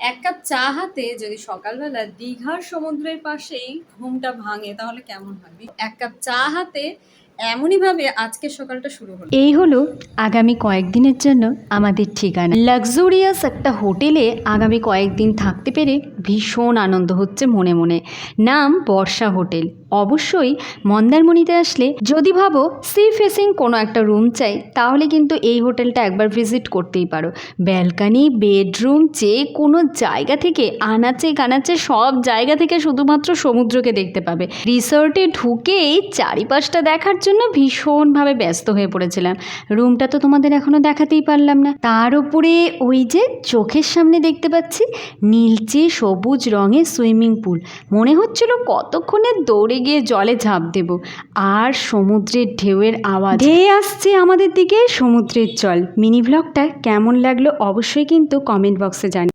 এক কাপ চা হাতে যদি সকালবেলা দীঘার সমুদ্রের পাশেই ঘুমটা ভাঙে তাহলে কেমন হয়? এক কাপ চা হাতে এমনই ভাবে আজকের সকালটা শুরু হলো। এই হলো আগামী কয়েকদিনের জন্য আমাদের ঠিকানা। লাক্সুরিয়াস একটা হোটেলে আগামী কয়েকদিন থাকতে পেরে ভীষণ আনন্দ হচ্ছে মনে মনে। নাম বর্ষা হোটেল। অবশ্যই মন্দারমণিতে আসলে যদি ভাবো সি ফেসিং কোনো একটা রুম চাই, তাহলে কিন্তু এই হোটেলটা একবার ভিজিট করতেই পারো। ব্যালকানি, বেডরুম, যে কোনো জায়গা থেকে আনাচে কানাচে সব জায়গা থেকে শুধুমাত্র সমুদ্রকে দেখতে পাবে। রিসর্টে ঢুকেই চারিপাশটা দেখার জন্য ভীষণভাবে ব্যস্ত হয়ে পড়েছিলাম। রুমটা তো তোমাদের এখনো দেখাতেই পারলাম না। তার উপরে ওই যে চোখের সামনে দেখতে পাচ্ছি নীলচে সবুজ রঙের সুইমিং পুল। মনে হচ্ছিল কতক্ষণে দৌড়ে গিয়ে জলে ঝাঁপ দেব। আর সমুদ্রের ঢেউয়ের আওয়াজ ধেয়ে আসছে আমাদের দিকে সমুদ্রের জল। মিনি ব্লগটা কেমন লাগলো অবশ্যই কিন্তু কমেন্ট বক্সে জানি।